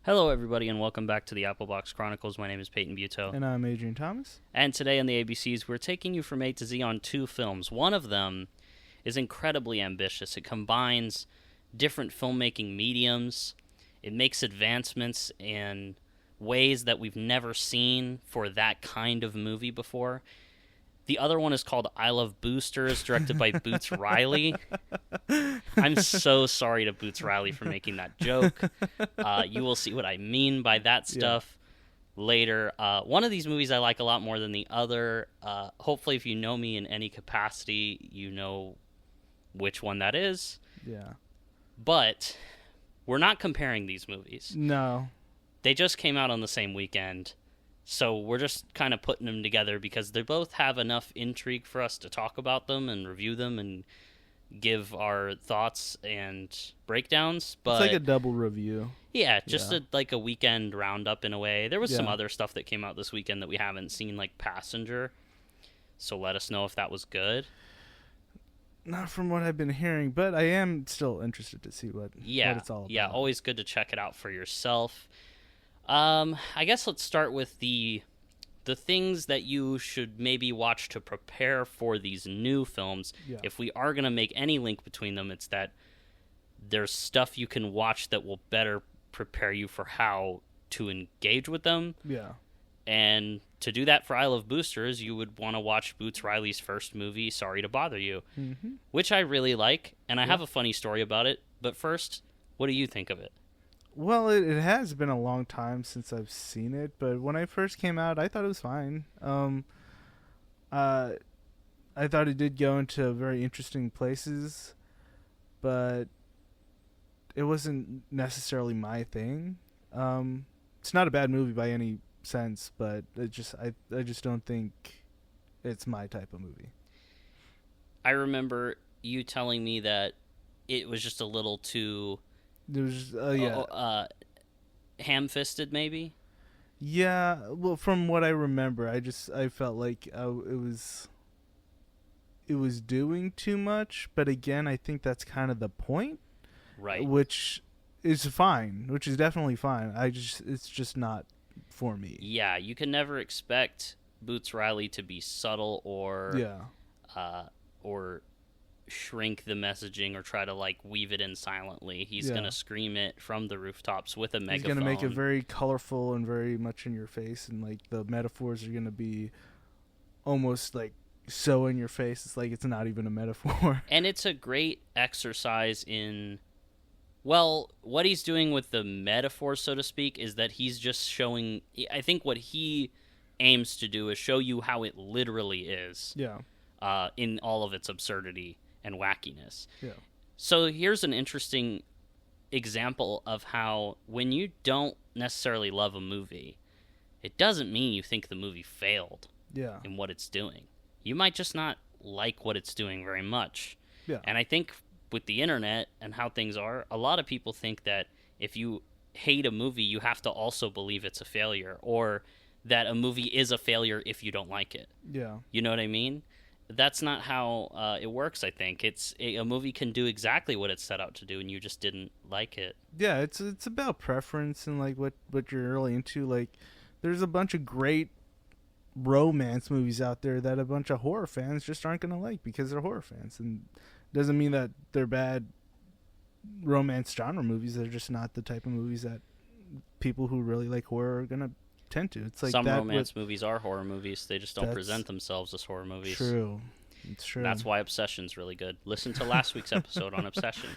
Hello, everybody, and welcome back to the Applebox Chronicles. My name is Peyton Buteau. And I'm Adryon Thomas. And today on the ABCs, we're taking you from A to Z on two films. One of them is incredibly ambitious. It combines different filmmaking mediums. It makes advancements in ways that we've never seen for that kind of movie before. The other one is called I Love Boosters, directed by Boots Riley. I'm so sorry to Boots Riley for making that joke. You will see what I mean by that stuff later. One of these movies I like a lot more than the other. Hopefully, if you know me in any capacity, you know which one that is. Yeah. But we're not comparing these movies. No. They just came out on the same weekend. So we're just kind of putting them together because they both have enough intrigue for us to talk about them and review them and give our thoughts and breakdowns. But it's like a double review. Yeah, just like a weekend roundup in a way. There was some Yeah. other stuff that came out this weekend that we haven't seen, like Passenger. So let us know if that was good. Not from what I've been hearing, but I am still interested to see what it's all about. Yeah, always good to check it out for yourself. I guess let's start with the things that you should maybe watch to prepare for these new films. Yeah. If we are going to make any link between them, it's that there's stuff you can watch that will better prepare you for how to engage with them. Yeah. And to do that for I Love Boosters, you would want to watch Boots Riley's first movie, Sorry to Bother You, which I really like, and I have a funny story about it. But first, what do you think of it? Well, it has been a long time since I've seen it, but when I first came out, I thought it was fine. I thought it did go into very interesting places, but it wasn't necessarily my thing. It's not a bad movie by any sense, but I just don't think it's my type of movie. I remember you telling me that it was just a little too There's ham-fisted, maybe. Yeah, well, from what I remember, I felt like it was doing too much, but again, I think that's kind of the point, Right? which is definitely fine. It's just not for me. Yeah, you can never expect Boots Riley to be subtle or shrink the messaging or try to like weave it in silently. He's gonna scream it from the rooftops with a megaphone. He's gonna make it very colorful and very much in your face, and like the metaphors are gonna be almost like so in your face. It's like it's not even a metaphor. And it's a great exercise in, well, what he's doing with the metaphor, so to speak, is that he's just showing. I think what he aims to do is show you how it literally is. Yeah. In all of its absurdity and wackiness. Yeah. So here's an interesting example of how when you don't necessarily love a movie, it doesn't mean you think the movie failed Yeah. in what it's doing. You might just not like what it's doing very much. Yeah. And I think with the internet and how things are, a lot of people think that if you hate a movie, you have to also believe it's a failure, or that a movie is a failure if you don't like it. Yeah. You know what I mean? That's not how it works, I think. A movie can do exactly what it set out to do, and you just didn't like it. Yeah, it's about preference and like what you're really into. Like, there's a bunch of great romance movies out there that a bunch of horror fans just aren't gonna like because they're horror fans, and doesn't mean that they're bad romance genre movies. They're just not the type of movies that people who really like horror are gonna tend to. It's like some romance movies are horror movies. They just don't present themselves as horror movies. True. It's true. That's why Obsession's really good. Listen to last week's episode on Obsession.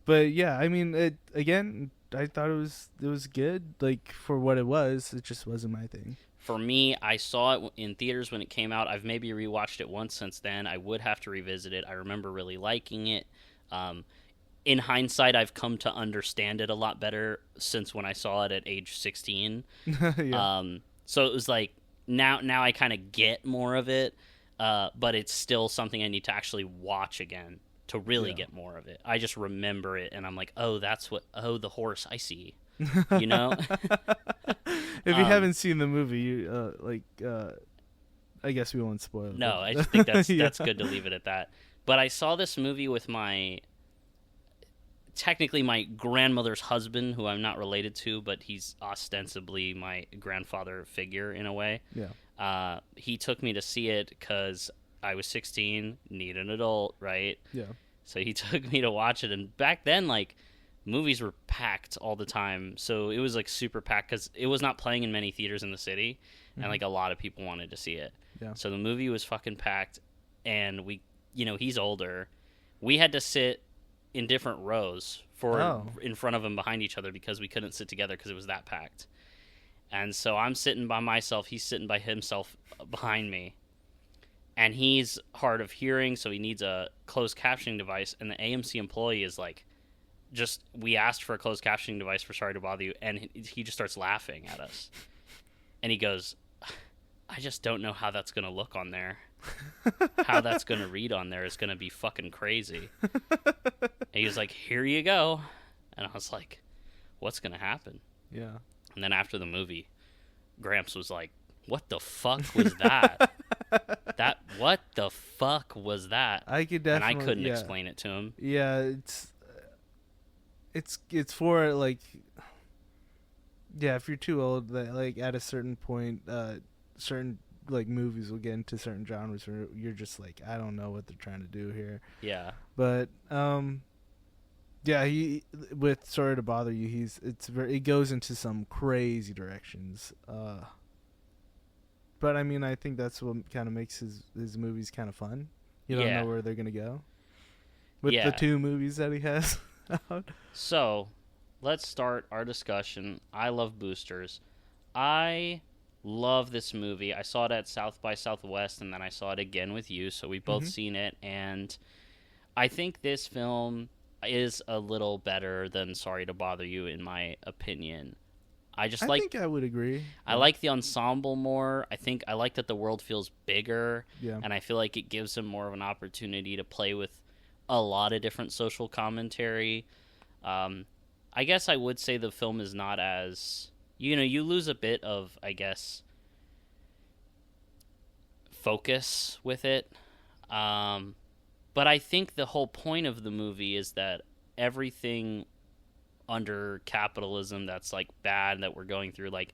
But yeah, I mean, I thought it was good. Like, for what it was, it just wasn't my thing. For me, I saw it in theaters when it came out. I've maybe rewatched it once since then. I would have to revisit it. I remember really liking it. In hindsight, I've come to understand it a lot better since when I saw it at age 16. Yeah. So it was like, now I kind of get more of it, but it's still something I need to actually watch again to really get more of it. I just remember it, and I'm like, the horse, I see. You know? If you haven't seen the movie, I guess we won't spoil it. No, I just think that's good to leave it at that. But I saw this movie with my technically my grandmother's husband, who I'm not related to, but he's ostensibly my grandfather figure in a way. Yeah. He took me to see it because I was 16, need an adult, right? Yeah. So he took me to watch it, and back then, like, movies were packed all the time, so it was, like, super packed because it was not playing in many theaters in the city, and, like, a lot of people wanted to see it. Yeah. So the movie was fucking packed, and we, he's older. We had to sit in different rows in front of him behind each other because we couldn't sit together because it was that packed. And so I'm sitting by myself, he's sitting by himself behind me. And he's hard of hearing, so he needs a closed captioning device. And the AMC employee is like, we asked for a closed captioning device for Sorry to Bother You, and he just starts laughing at us. And he goes, I just don't know how that's going to look on there. How that's going to read on there is going to be fucking crazy. And he was like, here you go. And I was like, what's going to happen? Yeah. And then after the movie, Gramps was like, what the fuck was that? What the fuck was that? I could definitely, and I couldn't explain it to him. Yeah, it's for, like, yeah, if you're too old, that, like, at a certain point, certain, like, movies will get into certain genres where you're just like, I don't know what they're trying to do here. Yeah. But yeah, he, with Sorry to Bother You, it goes into some crazy directions. But I mean, I think that's what kind of makes his movies kind of fun. You don't know where they're gonna go with the 2 movies that he has out. So, let's start our discussion. I love Boosters. I love this movie. I saw it at South by Southwest, and then I saw it again with you, so we've both seen it. And I think this film is a little better than Sorry to Bother You, in my opinion. I think I would agree. I like the ensemble more. I like that the world feels bigger. Yeah. And I feel like it gives him more of an opportunity to play with a lot of different social commentary. I guess I would say the film is not as... you lose a bit of, I guess, focus with it. But I think the whole point of the movie is that everything under capitalism that's, like, bad that we're going through, like,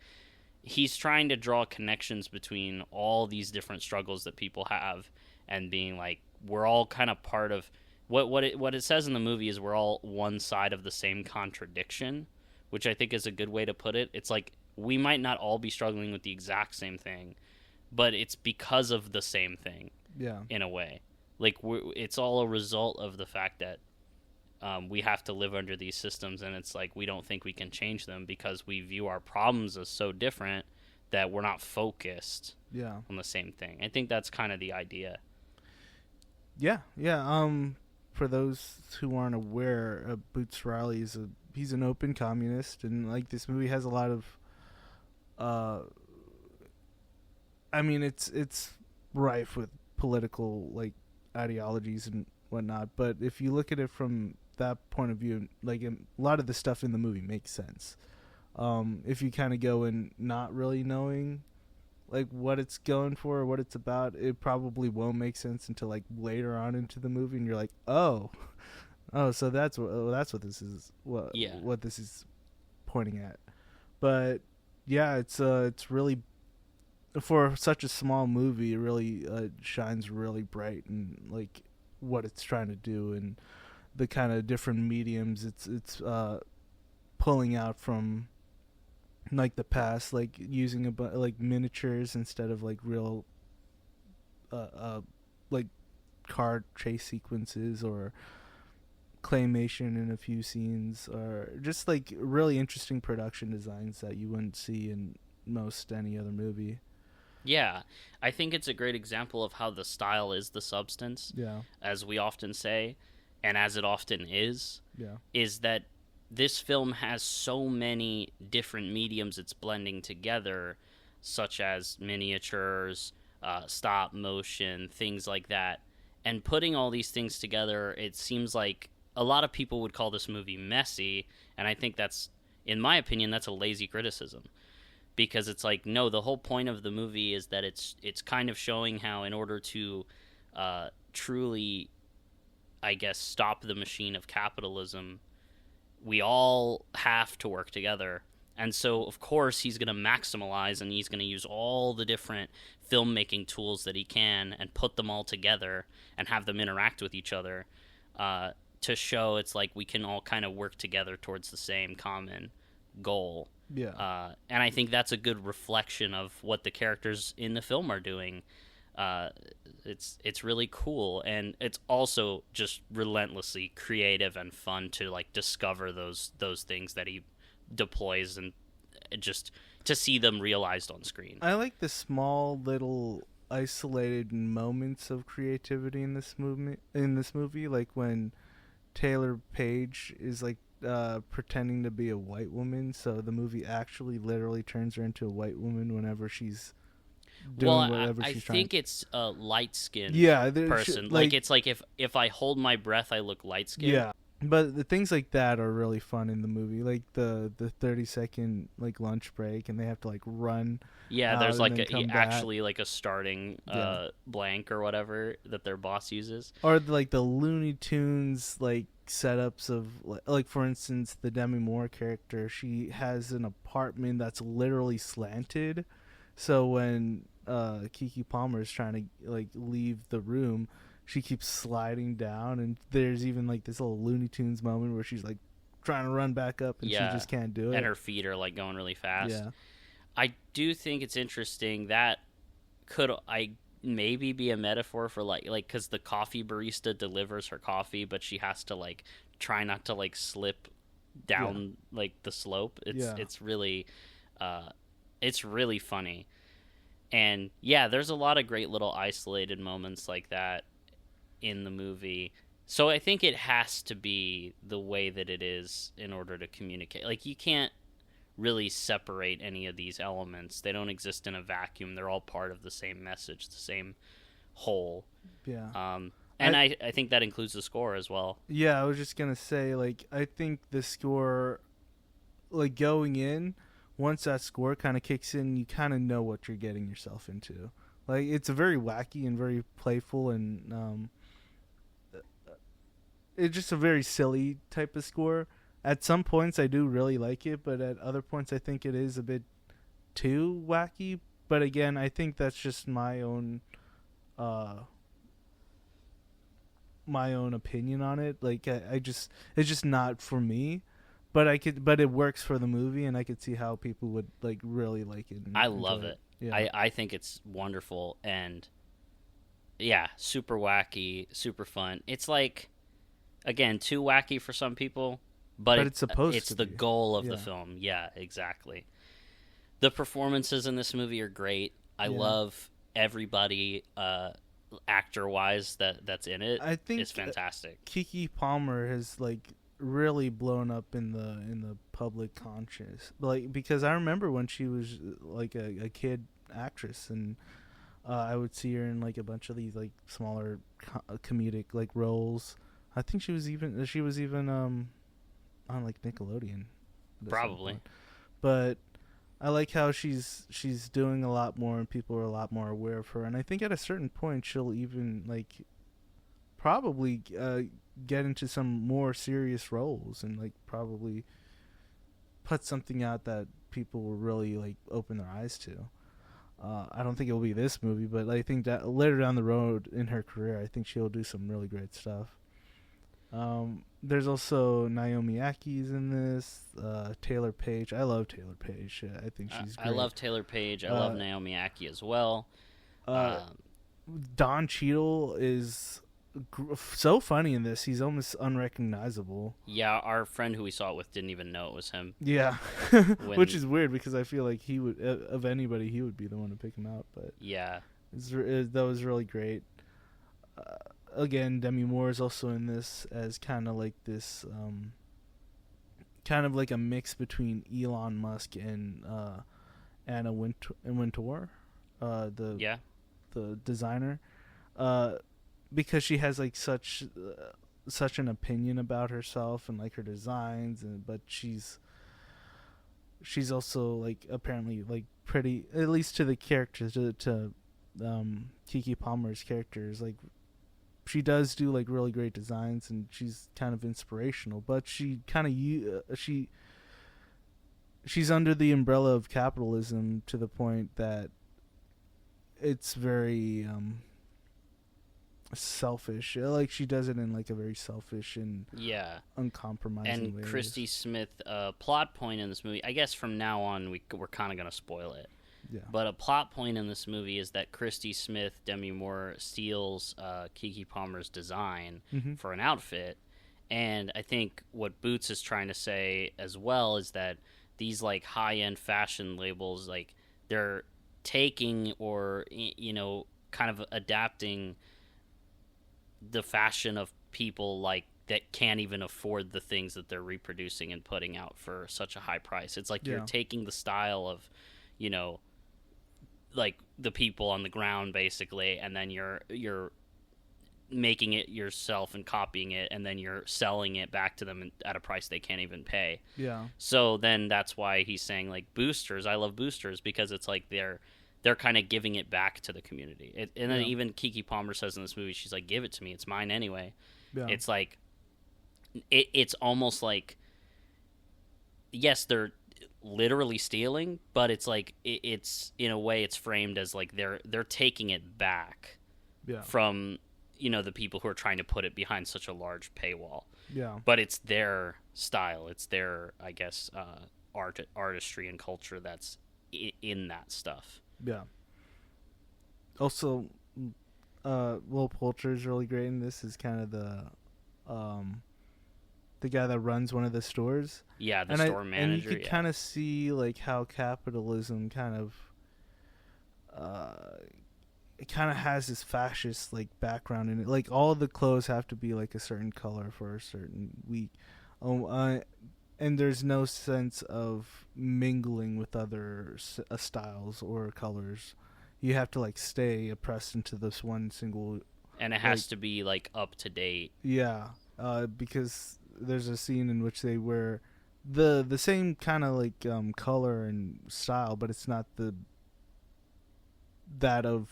he's trying to draw connections between all these different struggles that people have, and being like, we're all kind of part of what it says in the movie is we're all one side of the same contradiction, which I think is a good way to put it. It's like we might not all be struggling with the exact same thing, but it's because of the same thing. Yeah. In a way, like, it's all a result of the fact that we have to live under these systems, and it's like we don't think we can change them because we view our problems as so different that we're not focused on the same thing. I think that's kind of the idea. Yeah. For those who aren't aware, Boots Riley he's an open communist, and, like, this movie has a lot of I mean, it's rife with political, like, ideologies and whatnot, but if you look at it from that point of view, like, a lot of the stuff in the movie makes sense. If you kind of go in not really knowing, like, what it's going for or what it's about, it probably won't make sense until, like, later on into the movie, and you're like, oh, so that's what this is. What this is pointing at. But yeah, it's really, for such a small movie, it really shines really bright, and, like, what it's trying to do and the kind of different mediums it's pulling out from, like, the past, like using like miniatures instead of, like, real like car chase sequences, or claymation in a few scenes, or just, like, really interesting production designs that you wouldn't see in most any other movie. Yeah, I think it's a great example of how the style is the substance, as we often say, and as it often is, is that this film has so many different mediums it's blending together, such as miniatures, stop motion, things like that. And putting all these things together, it seems like a lot of people would call this movie messy, and I think that's, in my opinion, that's a lazy criticism. Because it's like, no, the whole point of the movie is that it's kind of showing how, in order to truly, I guess, stop the machine of capitalism, we all have to work together. And so, of course, he's going to maximize and he's going to use all the different filmmaking tools that he can and put them all together and have them interact with each other to show it's like we can all kind of work together towards the same common goal. Yeah. And I think that's a good reflection of what the characters in the film are doing. It's really cool, and it's also just relentlessly creative and fun to like discover those things that he deploys and just to see them realized on screen. I like the small little isolated moments of creativity in this movie, like when Taylor Page is like pretending to be a white woman, so the movie actually literally turns her into a white woman whenever she's doing whatever she's trying. I think it's a light-skinned person. Like it's like if I hold my breath, I look light-skinned. Yeah. But the things like that are really fun in the movie, like the 30-second like lunch break, and they have to like run. Yeah, there's like actually like a starting blank or whatever that their boss uses. Or like the Looney Tunes like setups of like for instance the Demi Moore character, she has an apartment that's literally slanted, so when Keke Palmer is trying to like leave the room, she keeps sliding down, and there's even like this little Looney Tunes moment where she's like trying to run back up and she just can't do it, and her feet are like going really fast. Yeah. I do think it's interesting that could maybe be a metaphor for like because the coffee barista delivers her coffee, but she has to like try not to like slip down like the slope. It's really funny. And yeah, there's a lot of great little isolated moments like that in the movie. So I think it has to be the way that it is in order to communicate. Like, you can't really separate any of these elements. They don't exist in a vacuum. They're all part of the same message, the same whole. Yeah. And I think that includes the score as well. Yeah, I was just going to say, like, I think the score, like, going in, once that score kind of kicks in, you kind of know what you're getting yourself into. Like, it's a very wacky and very playful, and it's just a very silly type of score. At some points, I do really like it, but at other points, I think it is a bit too wacky. But again, I think that's just my own opinion on it. Like, it's just not for me. But it works for the movie, and I could see how people would like really like it. I love it. Yeah. I think it's wonderful, and yeah, super wacky, super fun. It's like, again, too wacky for some people, but it's supposed it's to the be. goal of the film. Yeah, exactly. The performances in this movie are great. I love everybody actor-wise that's in it. I think it's fantastic. Keke Palmer has like really blown up in the public conscious, like, because I remember when she was like a kid actress, and I would see her in like a bunch of these like smaller comedic like roles. I think she was even on like Nickelodeon Probably. But I like how she's doing a lot more, and people are a lot more aware of her, and I think at a certain point she'll even like probably get into some more serious roles, and like probably put something out that people will really like open their eyes to. I don't think it will be this movie, but I think that later down the road in her career, I think she'll do some really great stuff. There's also Naomi Aki's in this. Taylor Page. I love Taylor Page. I think she's great. I love Taylor Page. I love Naomi Aki as well. Don Cheadle is so funny in this. He's almost unrecognizable. Yeah, our friend who we saw it with didn't even know it was him. Yeah, which is weird because I feel like he would, of anybody, he would be the one to pick him out. But yeah, that was really great. Again, Demi Moore is also in this as kind of like this, kind of like a mix between Elon Musk and Anna Wintour, the designer. Because she has like such an opinion about herself and like her designs, but she's also like apparently like pretty, at least to the characters, to Keke Palmer's character is like she does do like really great designs, and she's kind of inspirational. But she kind of she's under the umbrella of capitalism to the point that it's very selfish. Like she does it in like a very selfish and uncompromising way. And Christy Smith, plot point in this movie, I guess from now on we're kind of going to spoil it. Yeah. But a plot point in this movie is that Christy Smith, Demi Moore, steals Keke Palmer's design for an outfit. And I think what Boots is trying to say as well is that these like high-end fashion labels, like they're taking or, you know, kind of adapting the fashion of people like that can't even afford the things that they're reproducing and putting out for such a high price. It's like you're taking the style of, you know, like the people on the ground basically, and then you're making it yourself and copying it, and then you're selling it back to them at a price they can't even pay. Yeah. So then that's why he's saying like boosters. I love boosters because it's like they're kind of giving it back to the community. And then even Keke Palmer says in this movie, she's like, "Give it to me. It's mine anyway." Yeah. It's like it's almost like, yes, they're literally stealing, but it's like it's in a way it's framed as like they're taking it back from, you know, the people who are trying to put it behind such a large paywall. Yeah. But it's their style. It's their, I guess, artistry and culture that's in that stuff. Yeah. Also, Will Poulter is really great in this. Is kind of the guy that runs one of the stores. Yeah, the store manager. And you could kind of see like how capitalism kind of it kind of has this fascist like background in it. Like all of the clothes have to be like a certain color for a certain week. And there's no sense of mingling with other styles or colors. You have to like stay oppressed into this one single. And it has to be like up to date. Yeah, because there's a scene in which they wear the same kind of like color and style, but it's not that of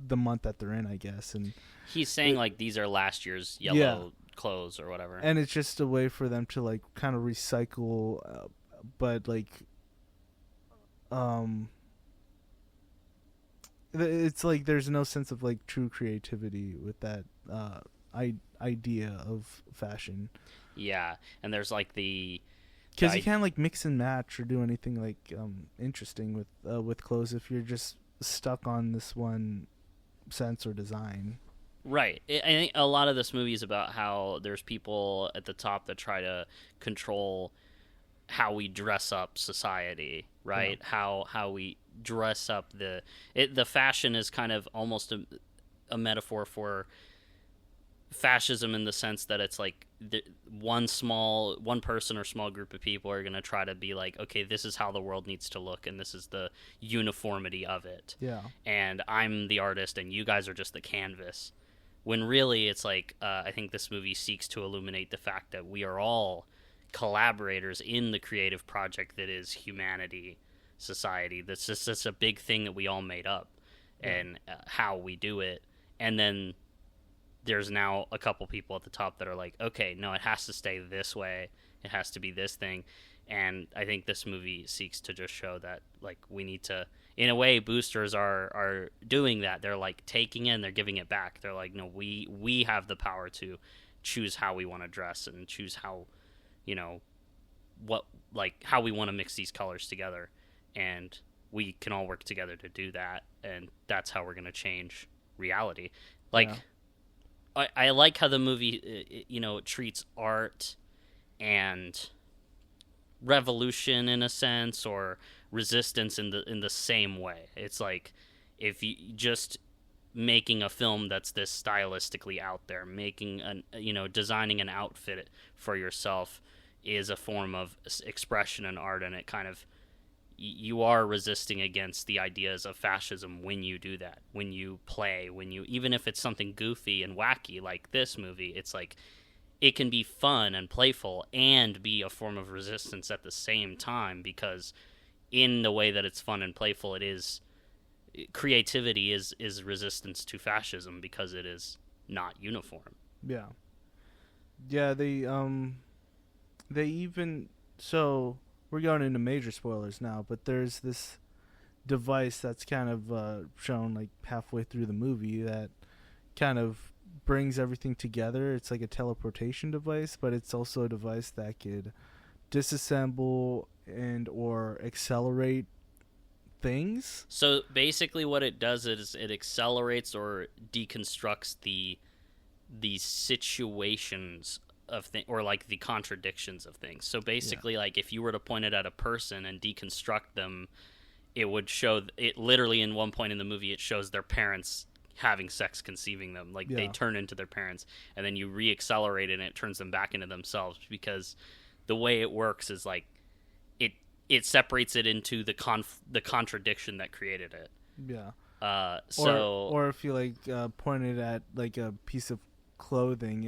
the month that they're in, I guess. And he's saying like these are last year's yellow clothes or whatever. And it's just a way for them to like kind of recycle, but like it's like there's no sense of like true creativity with that idea of fashion. Yeah, and there's like because you can't like mix and match or do anything like interesting with clothes if you're just stuck on this one sense or design. Right. I think a lot of this movie is about how there's people at the top that try to control how we dress up society, right? Yeah. How we dress up the fashion is kind of almost a metaphor for fascism in the sense that it's like one person or small group of people are going to try to be like, okay, this is how the world needs to look and this is the uniformity of it. Yeah. And I'm the artist and you guys are just the canvas. When really it's like, I think this movie seeks to illuminate the fact that we are all collaborators in the creative project that is humanity, society. That's just a big thing that we all made up, and how we do it. And then there's now a couple people at the top that are like, okay, no, it has to stay this way. It has to be this thing. And I think this movie seeks to just show that, like, we need to, in a way, boosters are doing that. They're, like, taking it and they're giving it back. They're like, no, we have the power to choose how we want to dress and choose how, you know, how we want to mix these colors together. And we can all work together to do that. And that's how we're going to change reality. Like, I like how the movie, you know, treats art and revolution in a sense, or resistance in the same way. It's like, if you just making a film that's this stylistically out there, designing an outfit for yourself is a form of expression and art, and it kind of, you are resisting against the ideas of fascism when you do that, when you play, even if it's something goofy and wacky like this movie, it's like, it can be fun and playful and be a form of resistance at the same time, because in the way that it's fun and playful, creativity is resistance to fascism, because it is not uniform. Yeah. Yeah, they even, so we're going into major spoilers now, but there's this device that's kind of shown like halfway through the movie that kind of brings everything together. It's like a teleportation device, but it's also a device that could disassemble and or accelerate things. So basically what it does is it accelerates or deconstructs the situations of things, or like the contradictions of things. So basically, like if you were to point it at a person and deconstruct them, it would show it literally in one point in the movie. It shows their parents having sex, conceiving them, like they turn into their parents, and then you re-accelerate it and it turns them back into themselves, because the way it works is like it separates it into the contradiction that created it. Yeah. So or if you like point it at like a piece of clothing,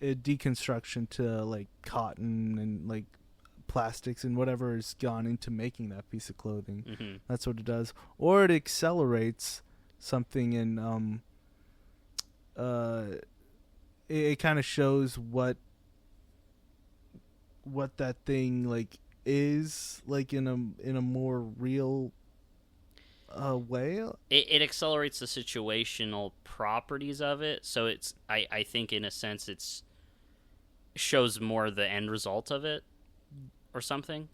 it deconstruction to like cotton and like plastics and whatever is gone into making that piece of clothing. Mm-hmm. That's what it does. Or it accelerates something, and it kind of shows what that thing like is like in a more real way. It accelerates the situational properties of it, so it's I think in a sense it's shows more the end result of it or something.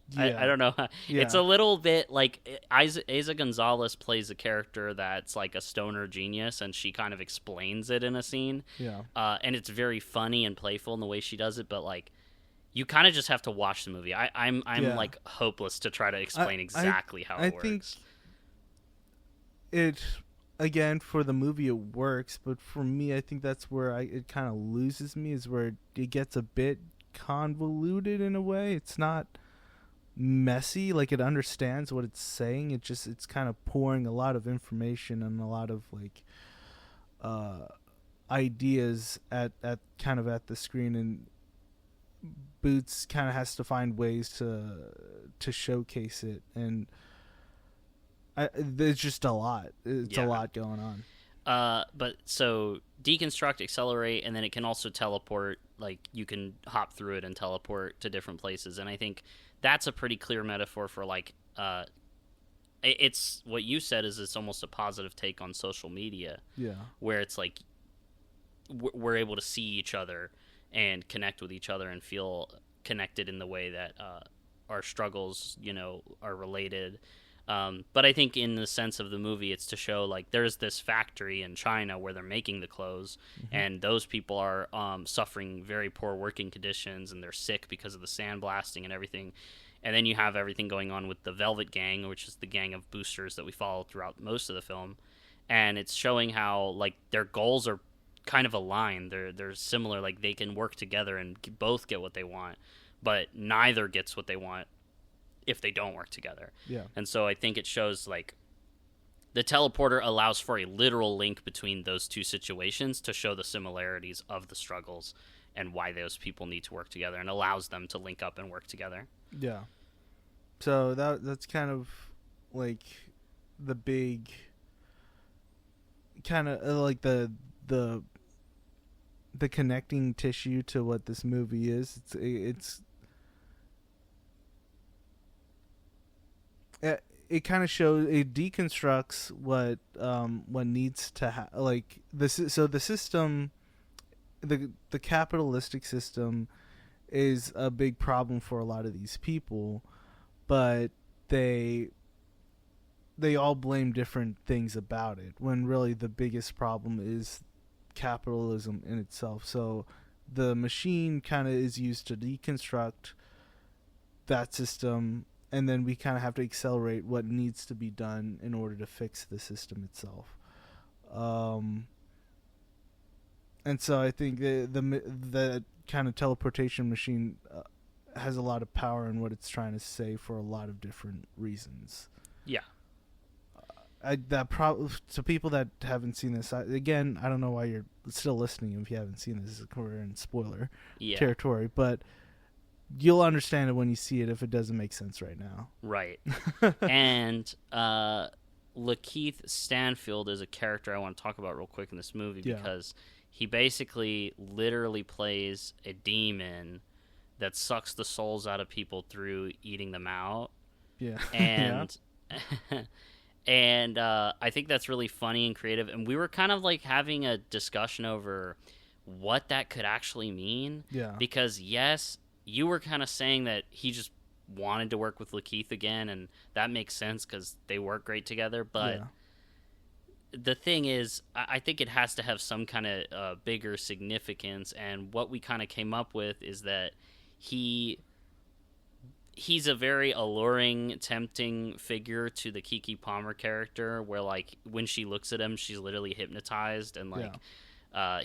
Yeah. I don't know. Yeah. It's a little bit like Eiza Gonzalez plays a character that's like a stoner genius, and she kind of explains it in a scene. Yeah. And it's very funny and playful in the way she does it, but like you kind of just have to watch the movie. I'm like hopeless to try to explain exactly how it works. I think it, again, for the movie it works, but for me I think that's where it kind of loses me, is where it gets a bit convoluted in a way. It's not messy, like it understands what it's saying. It's kind of pouring a lot of information and a lot of like ideas at kind of at the screen, and Boots kind of has to find ways to showcase it, and there's just a lot. It's a lot going on. But so deconstruct, accelerate, and then it can also teleport. Like you can hop through it and teleport to different places, and I think that's a pretty clear metaphor for like it's what you said is it's almost a positive take on social media. Yeah, where it's like we're able to see each other and connect with each other and feel connected in the way that our struggles, are related. But I think in the sense of the movie, it's to show like there's this factory in China where they're making the clothes, and those people are suffering very poor working conditions, and they're sick because of the sandblasting and everything. And then you have everything going on with the Velvet Gang, which is the gang of boosters that we follow throughout most of the film. And it's showing how like their goals are kind of aligned. They're similar. Like they can work together and both get what they want, but neither gets what they want if they don't work together. Yeah. And so I think it shows like the teleporter allows for a literal link between those two situations to show the similarities of the struggles and why those people need to work together, and allows them to link up and work together. Yeah. So that's kind of like the big kind of like the connecting tissue to what this movie is. It kind of shows, it deconstructs what needs to like this. So the system, the capitalistic system, is a big problem for a lot of these people, but they all blame different things about it, when really the biggest problem is capitalism in itself. So the machine kind of is used to deconstruct that system, and then we kind of have to accelerate what needs to be done in order to fix the system itself. And so I think the kind of teleportation machine has a lot of power in what it's trying to say for a lot of different reasons. Yeah. To people that haven't seen this, I don't know why you're still listening if you haven't seen this. We're in spoiler territory, but you'll understand it when you see it if it doesn't make sense right now. Right. And Lakeith Stanfield is a character I want to talk about real quick in this movie Yeah. because he basically literally plays a demon that sucks the souls out of people through eating them out. Yeah. And and I think that's really funny and creative. And we were kind of like having a discussion over what that could actually mean. Yeah. Because yes, you were kind of saying that he just wanted to work with Lakeith again, and that makes sense because they work great together. But the thing is, I think it has to have some kind of bigger significance. And what we kind of came up with is that he's a very alluring, tempting figure to the Keke Palmer character, where like when she looks at him, she's literally hypnotized, and like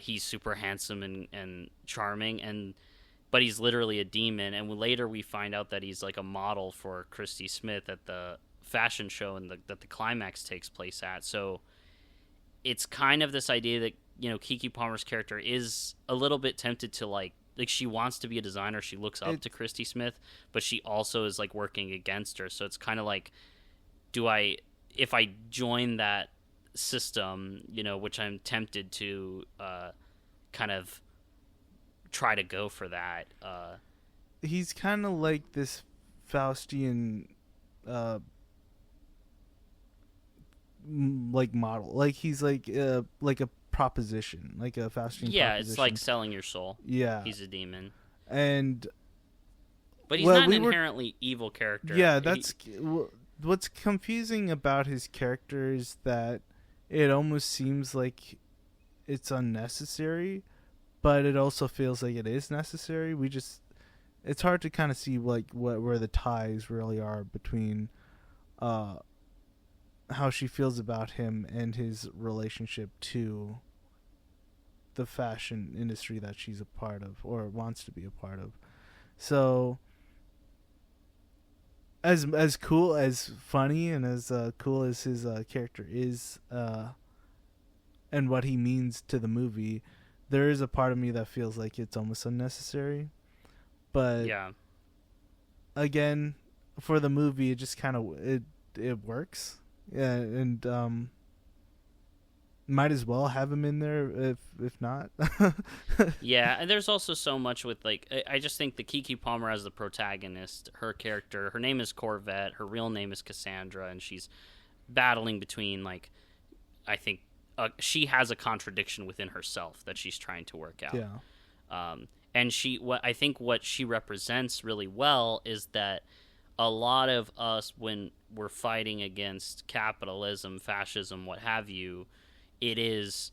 he's super handsome and charming, but he's literally a demon. And later we find out that he's like a model for Christy Smith at the fashion show and that the climax takes place at. So it's kind of this idea that, you know, Keke Palmer's character is a little bit tempted to like she wants to be a designer. She looks up to Christy Smith, but she also is like working against her. So it's kind of like, if I join that system, you know, which I'm tempted to kind of try to go for that. He's kind of like this Faustian like model. Like he's like a proposition, like a Faustian proposition. It's like selling your soul. Yeah. He's a demon. But he's not an inherently evil character. Yeah, what's confusing about his character is that it almost seems like it's unnecessary, but it also feels like it is necessary. It's hard to kind of see like where the ties really are between how she feels about him and his relationship to the fashion industry that she's a part of or wants to be a part of. So as cool, as funny, and as cool as his character is, and what he means to the movie, there is a part of me that feels like it's almost unnecessary. But again, for the movie, it just kind of it works. Yeah, and might as well have him in there if not. Yeah, and there's also so much with like I just think the Keke Palmer as the protagonist, her character, her name is Corvette, her real name is Cassandra, and she's battling between like I think she has a contradiction within herself that she's trying to work out. Yeah. And what she represents really well is that a lot of us, when we're fighting against capitalism, fascism, what have you, it is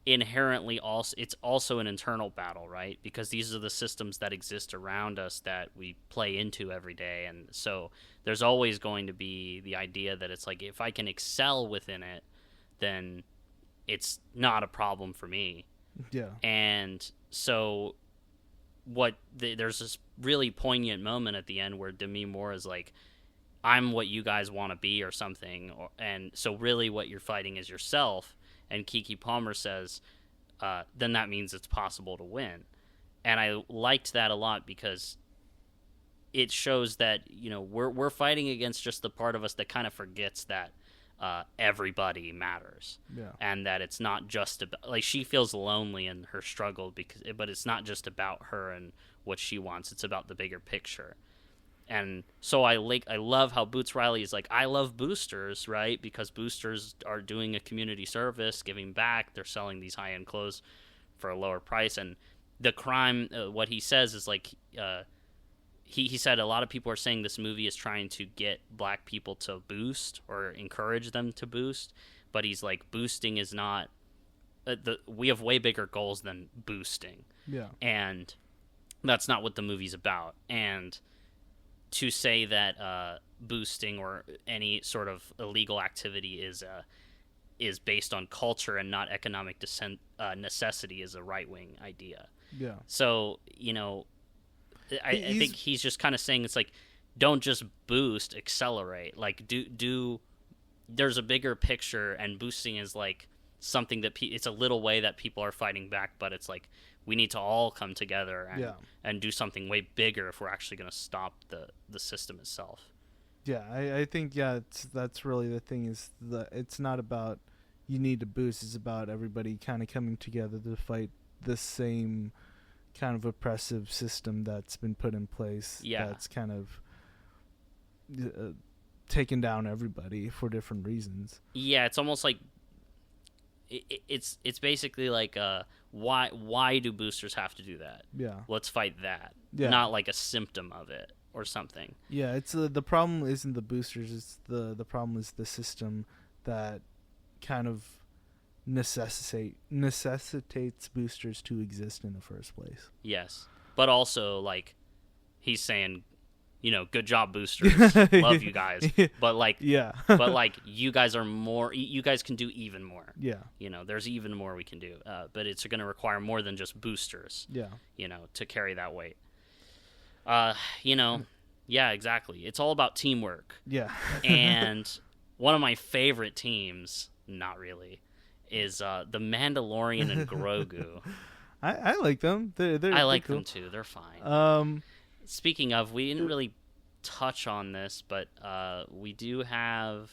inherently it's also an internal battle, right? Because these are the systems that exist around us that we play into every day. And so there's always going to be the idea that it's like, if I can excel within it, then it's not a problem for me. Yeah. And so there's this really poignant moment at the end where Demi Moore is like, I'm what you guys want to be or something. And so really what you're fighting is yourself. And Keke Palmer says, then that means it's possible to win. And I liked that a lot because it shows that, you know, we're fighting against just the part of us that kind of forgets that everybody matters. Yeah. And that it's not just about, like, she feels lonely in her struggle but it's not just about her and what she wants. It's about the bigger picture. And so I love how Boots Riley is like, I love boosters, right? Because boosters are doing a community service, giving back. They're selling these high-end clothes for a lower price. And the crime, what he says is like, he said a lot of people are saying this movie is trying to get black people to boost or encourage them to boost. But he's like, boosting is not, we have way bigger goals than boosting. Yeah. And that's not what the movie's about. And to say that boosting or any sort of illegal activity is based on culture and not economic necessity is a right-wing idea. Yeah. So, you know, I think he's just kind of saying it's like, don't just boost, accelerate. Like, do there's a bigger picture, and boosting is like something that it's a little way that people are fighting back, but it's like, we need to all come together and do something way bigger if we're actually going to stop the system itself. Yeah, I think that's really the thing is it's not about you need to boost. It's about everybody kind of coming together to fight the same kind of oppressive system that's been put in place. Yeah. That's kind of taken down everybody for different reasons. Yeah, it's almost like it's basically like why do boosters have to do that? Yeah. Let's fight that. Yeah. Not like a symptom of it or something. Yeah, it's the problem isn't the boosters. It's the problem is the system that kind of necessitates boosters to exist in the first place. Yes, but also like he's saying, good job, boosters. Love you guys, but like, yeah, but like you guys are more. You guys can do even more. Yeah, there's even more we can do. But it's going to require more than just boosters. Yeah, to carry that weight. Yeah, exactly. It's all about teamwork. Yeah. And one of my favorite teams, not really, is the Mandalorian and Grogu. I like them. I like cool. them too. They're fine. Speaking of, we didn't really touch on this, but we do have,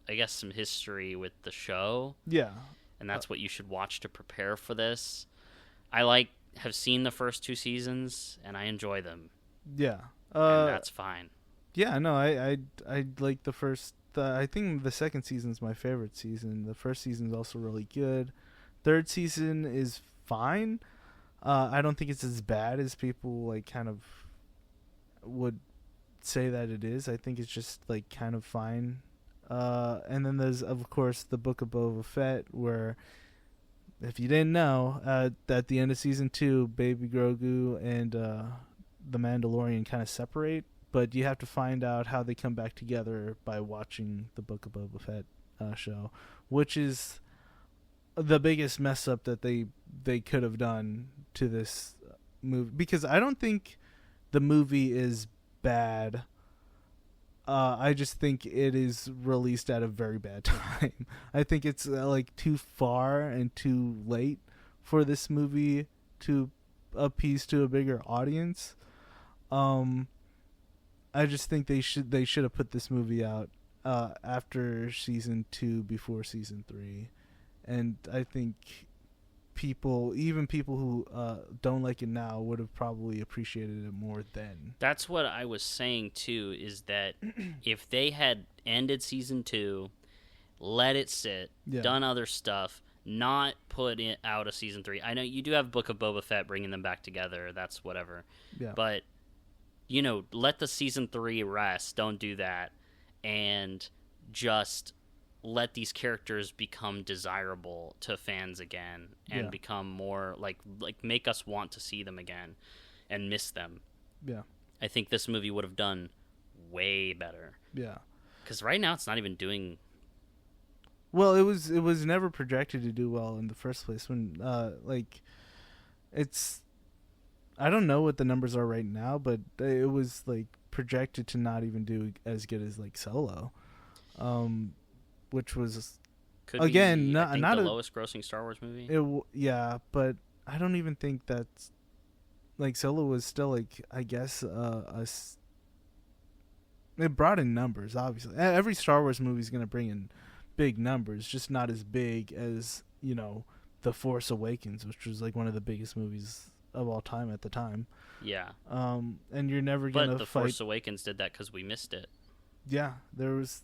I guess, some history with the show. Yeah. And that's what you should watch to prepare for this. I have seen the first 2 seasons, and I enjoy them. Yeah. And that's fine. Yeah, no, I like the first. I think the second season is my favorite season. The first season is also really good. Third season is fine. I don't think it's as bad as people kind of would say that it is. I think it's just kind of fine. And then there's of course the Book of Boba Fett, where if you didn't know, at the end of season 2, Baby Grogu and the Mandalorian kind of separate, but you have to find out how they come back together by watching the Book of Boba Fett show, which is the biggest mess up that they could have done to this movie, because I don't think the movie is bad. I just think it is released at a very bad time. I think it's too far and too late for this movie to appease to a bigger audience. I just think they should have put this movie out after season 2, before season 3, and I think even people who don't like it now would have probably appreciated it more then. That's what I was saying too, is that if they had ended season 2, let it sit, done other stuff, not put it out a season 3. I know you do have Book of Boba Fett bringing them back together. That's whatever. Yeah. But let the season 3 rest. Don't do that, and just let these characters become desirable to fans again, and become more like make us want to see them again and miss them. Yeah. I think this movie would have done way better. Yeah. Because right now it's not even doing. Well, it was never projected to do well in the first place. When it's, I don't know what the numbers are right now, but it was projected to not even do as good as Solo, which was could again be, not the a lowest grossing Star Wars movie. Yeah, but I don't even think that's Solo was still I guess it brought in numbers. Obviously, every Star Wars movie is going to bring in big numbers, just not as big as The Force Awakens, which was one of the biggest movies of all time at the time. Yeah. And you're never gonna. But The Force Awakens did that because we missed it. Yeah, there was.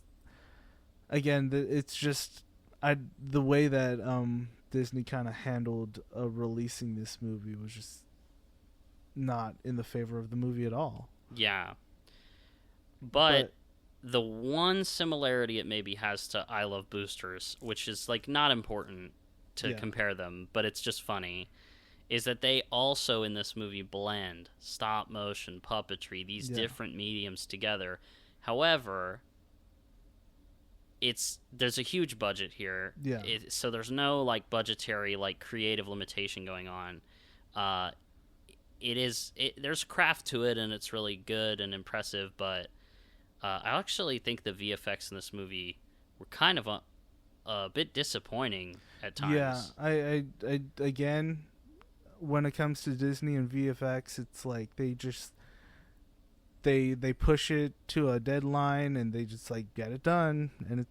Again, it's just the way that Disney kind of handled releasing this movie was just not in the favor of the movie at all. Yeah. But the one similarity it maybe has to I Love Boosters, which is not important to compare them, but it's just funny, is that they also in this movie blend stop motion, puppetry, these different mediums together. However, there's a huge budget here. Yeah. So there's no budgetary creative limitation going on. There's craft to it, and it's really good and impressive, but I actually think the VFX in this movie were kind of a bit disappointing at times. Yeah, I again, when it comes to Disney and VFX, it's they push it to a deadline and they just like get it done, and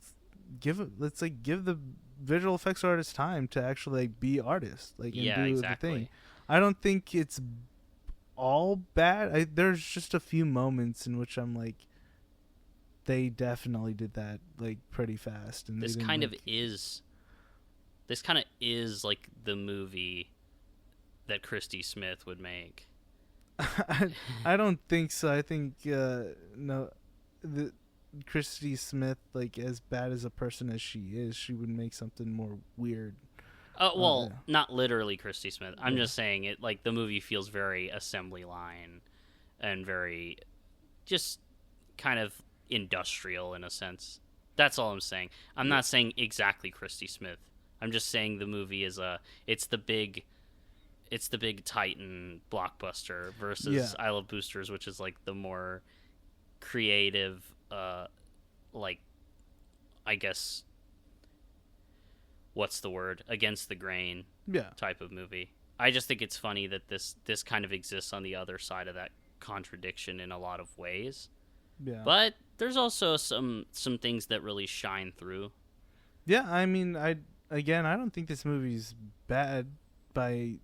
give the visual effects artists time to actually like be artists, like, and do exactly. the thing. I don't think it's all bad. There's just a few moments in which I'm like, they definitely did that like pretty fast, and this kind of is like the movie that Christy Smith would make. I don't think so. I think no, the Christy Smith, like, as bad as a person as she is, she would make something more weird. Well, not literally Christy Smith. I'm just saying it, like, the movie feels very assembly line and very just kind of industrial in a sense. That's all I'm saying. I'm not saying exactly Christy Smith. I'm just saying the movie is it's the big Titan blockbuster versus I Love Boosters, which is like the more creative, like, I guess, what's the word, against the grain type of movie. I just think it's funny that this kind of exists on the other side of that contradiction in a lot of ways. Yeah. But there's also some things that really shine through. Yeah, I mean, I don't think this movie's bad by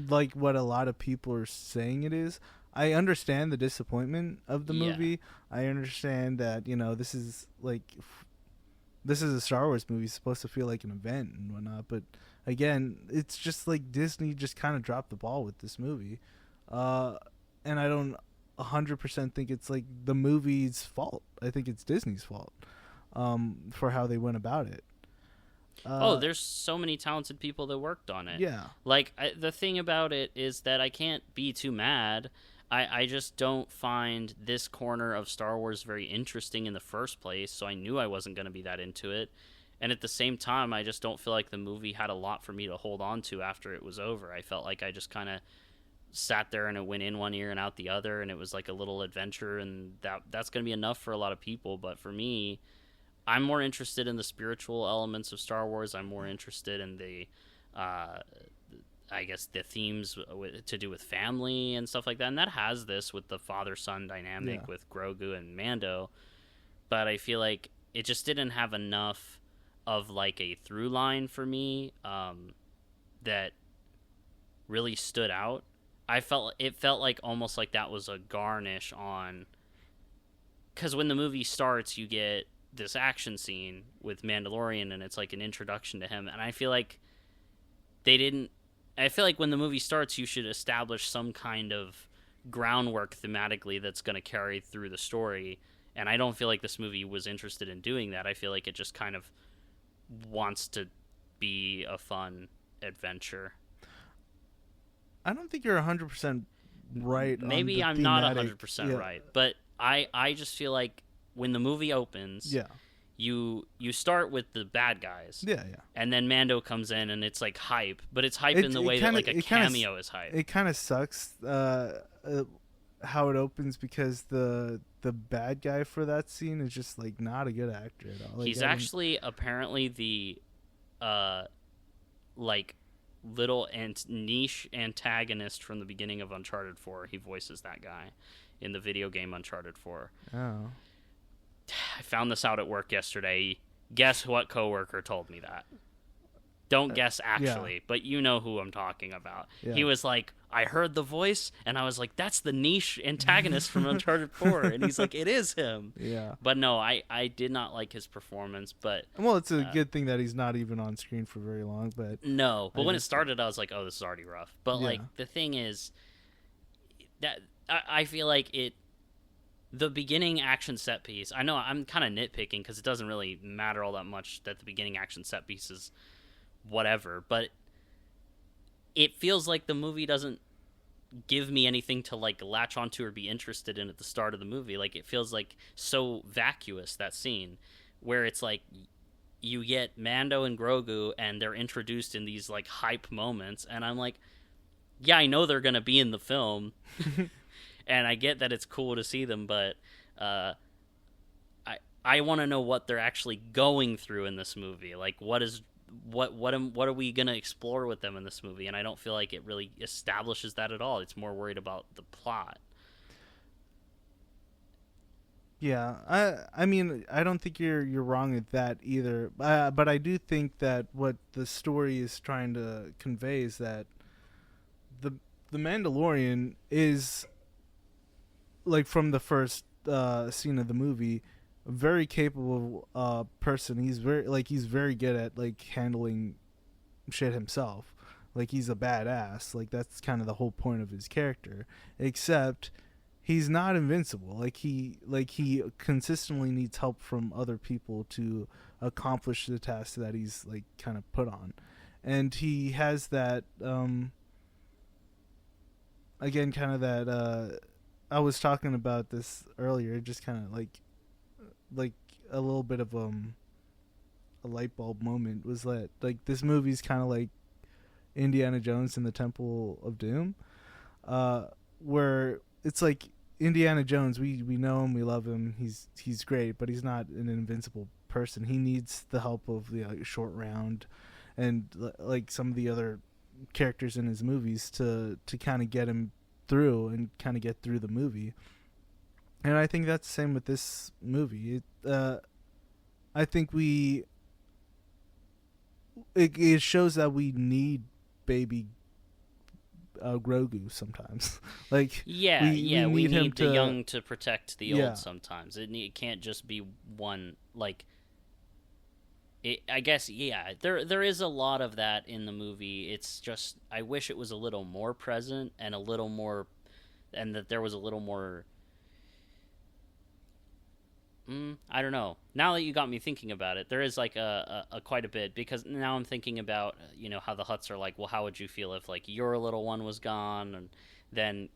like what a lot of people are saying it is. I understand the disappointment of the movie. I understand that, you know, this is a Star Wars movie, it's supposed to feel like an event and whatnot, but again, it's just like Disney just kind of dropped the ball with this movie. And I don't 100% think it's like the movie's fault. I think it's Disney's fault for how they went about it. There's so many talented people that worked on it. Yeah. Like, the thing about it is that I can't be too mad. I just don't find this corner of Star Wars very interesting in the first place, so I knew I wasn't going to be that into it. And at the same time, I just don't feel like the movie had a lot for me to hold on to after it was over. I felt like I just kind of sat there and it went in one ear and out the other, and it was like a little adventure, and that's going to be enough for a lot of people. But for me, I'm more interested in the spiritual elements of Star Wars. I'm more interested in the, I guess, the themes to do with family and stuff like that. And that has this with the father-son dynamic with Grogu and Mando. But I feel like it just didn't have enough of like a through line for me that really stood out. It felt like almost like that was a garnish on, because when the movie starts, you get this action scene with Mandalorian, and it's like an introduction to him. And I feel like when the movie starts, you should establish some kind of groundwork thematically that's going to carry through the story. And I don't feel like this movie was interested in doing that. I feel like it just kind of wants to be a fun adventure. I don't think you're 100% right. Maybe I'm not 100% right, but I just feel like when the movie opens, you start with the bad guys, and then Mando comes in, and it's like hype, but it's hype in the way that like a cameo is hype. It kind of sucks how it opens, because the bad guy for that scene is just like not a good actor at all. Like, he's actually apparently the like little niche antagonist from the beginning of Uncharted 4. He voices that guy in the video game Uncharted 4. Oh. I found this out at work yesterday. Guess what coworker told me that? Don't guess, actually, but you know who I'm talking about. Yeah. He was like, I heard the voice, and I was like, that's the niche antagonist from Uncharted 4. And he's like, it is him. Yeah. But no, I did not like his performance. But well, it's a good thing that he's not even on screen for very long. But no, but when it started, I was like, oh, this is already rough. But like, the thing is that I feel like the beginning action set piece, I know I'm kind of nitpicking because it doesn't really matter all that much that the beginning action set piece is whatever, but it feels like the movie doesn't give me anything to like latch onto or be interested in at the start of the movie. Like, it feels like so vacuous, that scene where it's like you get Mando and Grogu and they're introduced in these like hype moments, and I'm like, yeah, I know they're gonna be in the film and I get that it's cool to see them, but I want to know what they're actually going through in this movie. Like, what are we going to explore with them in this movie? And I don't feel like it really establishes that at all. It's more worried about the plot. Yeah, I mean, I don't think you're wrong at that either. But I do think that what the story is trying to convey is that the the Mandalorian is, like, from the first scene of the movie, a very capable person. He's very good at, like, handling shit himself. Like, he's a badass. Like, that's kind of the whole point of his character. Except he's not invincible. Like he consistently needs help from other people to accomplish the task that he's, like, kind of put on. And he has that again, kind of that I was talking about this earlier, just kind of like a little bit of a light bulb moment was that, like, this movie's kind of like Indiana Jones and the Temple of Doom, where it's like Indiana Jones, we know him, we love him, he's great, but he's not an invincible person. He needs the help of the, like, Short Round and, like, some of the other characters in his movies to kind of get him through and kind of get through the movie. And I think that's the same with this movie. I think it shows that we need baby Grogu sometimes. Like, we need the to, young to protect the yeah. old sometimes. It can't just be one, like, I guess, yeah, there is a lot of that in the movie. It's just, I wish it was a little more present and a little more, and that there was a little more. I don't know. Now that you got me thinking about it, there is, like, a quite a bit, because now I'm thinking about, how the Hutts are like. Well, how would you feel if, like, your little one was gone, and then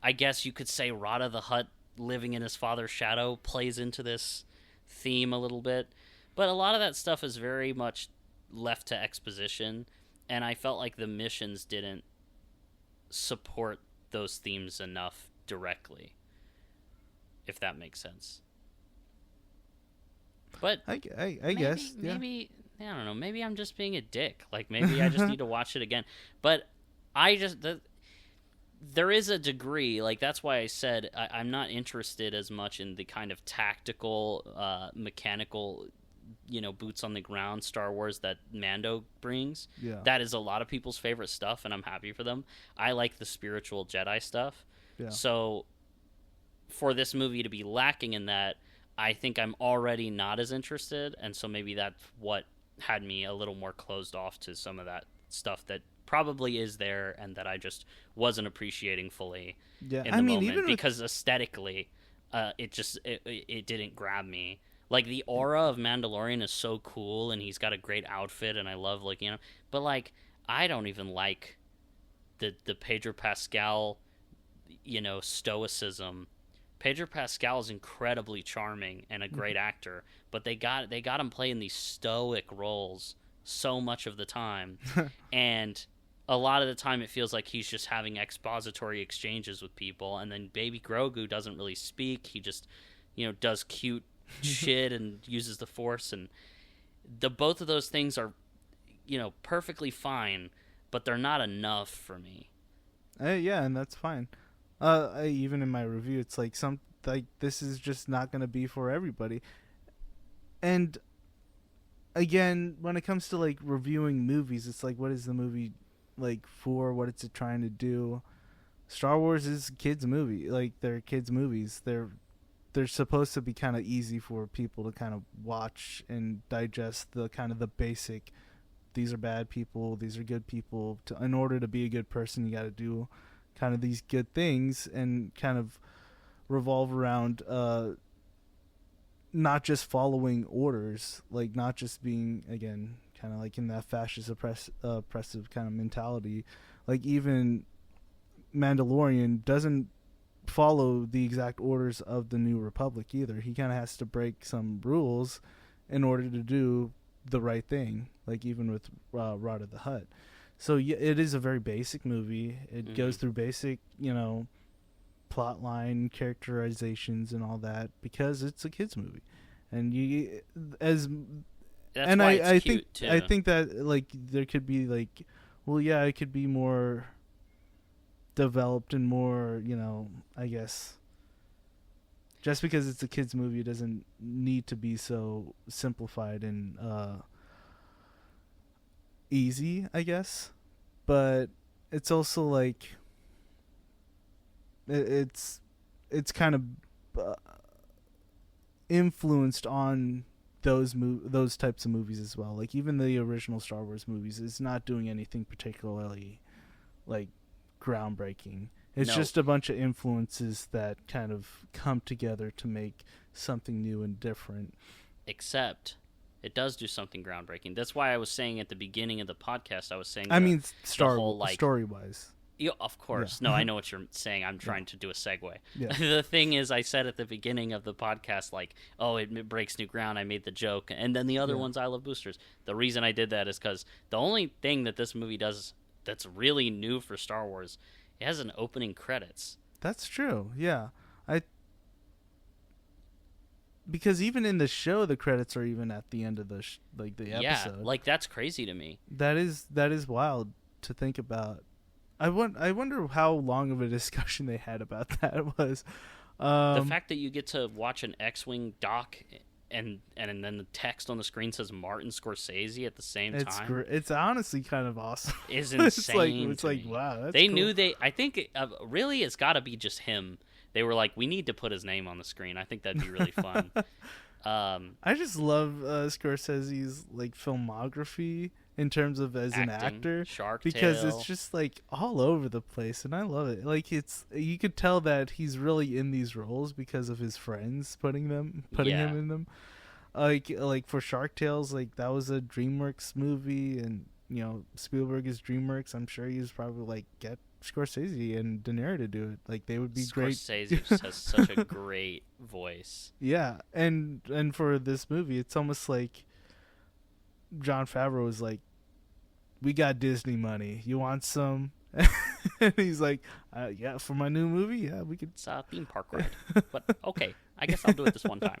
I guess you could say Rada the Hutt living in his father's shadow plays into this theme a little bit. But a lot of that stuff is very much left to exposition, and I felt like the missions didn't support those themes enough directly, if that makes sense. But I guess, yeah. maybe I don't know. Maybe I'm just being a dick. Like, maybe I just need to watch it again. But there is a degree, like, that's why I said I'm not interested as much in the kind of tactical, mechanical, boots on the ground Star Wars that Mando brings. Yeah. That is a lot of people's favorite stuff, and I'm happy for them. I like the spiritual Jedi stuff. Yeah. So for this movie to be lacking in that, I think I'm already not as interested, and so maybe that's what had me a little more closed off to some of that stuff that probably is there and that I just wasn't appreciating fully Yeah. in the moment, because aesthetically, it didn't grab me. Like, the aura of Mandalorian is so cool, and he's got a great outfit, and I love looking at him. But, like, I don't even like the Pedro Pascal, stoicism. Pedro Pascal is incredibly charming and a great actor, but they got him playing these stoic roles so much of the time, and a lot of the time it feels like he's just having expository exchanges with people, and then Baby Grogu doesn't really speak. He just, does cute shit and uses the Force, and both of those things are, perfectly fine, but they're not enough for me. Yeah, and that's fine. Even in my review, it's like this is just not going to be for everybody. And again, when it comes to, like, reviewing movies, it's like, what is the movie, like, for? What is it trying to do? Star Wars is a kids' movie. Like, they're kids' movies. They're supposed to be kind of easy for people to kind of watch and digest the kind of the basic. These are bad people. These are good people. In order to be a good person, you got to do kind of these good things, and kind of revolve around not just following orders, like, not just being, again, kind of like in that fascist oppressive kind of mentality. Like, even Mandalorian doesn't follow the exact orders of the New Republic either. He kind of has to break some rules in order to do the right thing, like even with Rada the Hutt. So yeah, it is a very basic movie. It goes through basic, plot line, characterizations, and all that, because it's a kids movie. And that's why it's think cute too. I think that, like, there could be, like, well, yeah, it could be more developed and more, I guess. just because it's a kids movie, it doesn't need to be so simplified and easy, I guess. But it's also like it's kind of influenced on those types of movies as well. Like even the original Star Wars movies is not doing anything particularly like groundbreaking. It's just a bunch of influences that kind of come together to make something new and different. Except it does do something groundbreaking. That's why I was saying at the beginning of the podcast, I was saying story-wise. Yeah, of course. Yeah. No, I know what you're saying. I'm trying to do a segue. Yeah. The thing is, I said at the beginning of the podcast, like, oh, it breaks new ground. I made the joke. And then the other one's I Love Boosters. The reason I did that is because the only thing that this movie does that's really new for Star Wars, it has an opening credits. That's true. Yeah. Because even in the show, the credits are even at the end of the episode. Yeah, like that's crazy to me. That is wild to think about. I wonder how long of a discussion they had about that was. The fact that you get to watch an X-wing dock and then the text on the screen says Martin Scorsese at the same time. It's honestly kind of awesome. It's insane. it's like wow. That's they cool. knew I think really it's got to be just him. They were like, we need to put his name on the screen. I think that'd be really fun. I just love Scorsese's like filmography in terms of as an actor, because it's just like all over the place, and I love it. Like you could tell that he's really in these roles because of his friends putting him in them. Like for Shark Tales, like that was a DreamWorks movie, and you know Spielberg is DreamWorks. I'm sure he was probably like get Scorsese and De Niro to do it. Like they would be great. Scorsese just has such a great voice. Yeah, and for this movie, it's almost like Jon Favreau was like, "We got Disney money. You want some?" And he's like, "Yeah, for my new movie, yeah, we could." It's a theme park ride, but okay, I guess I'll do it this one time.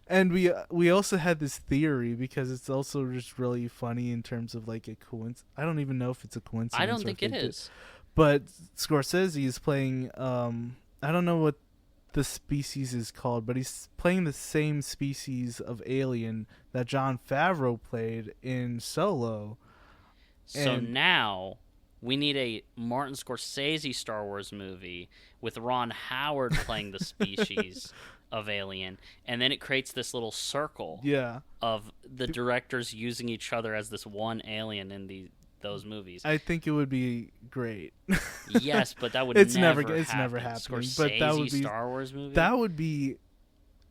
And we also had this theory, because it's also just really funny in terms of like a coincidence. I don't even know if it's a coincidence. I don't think it is. But Scorsese is playing. I don't know what the species is called, but he's playing the same species of alien that Jon Favreau played in Solo. So now we need a Martin Scorsese Star Wars movie with Ron Howard playing the species of alien, and then it creates this little circle of the directors using each other as this one alien in those movies. I think it would be great. Yes, but that would it's never happening. Scorsese But that would be Star Wars movie. That would be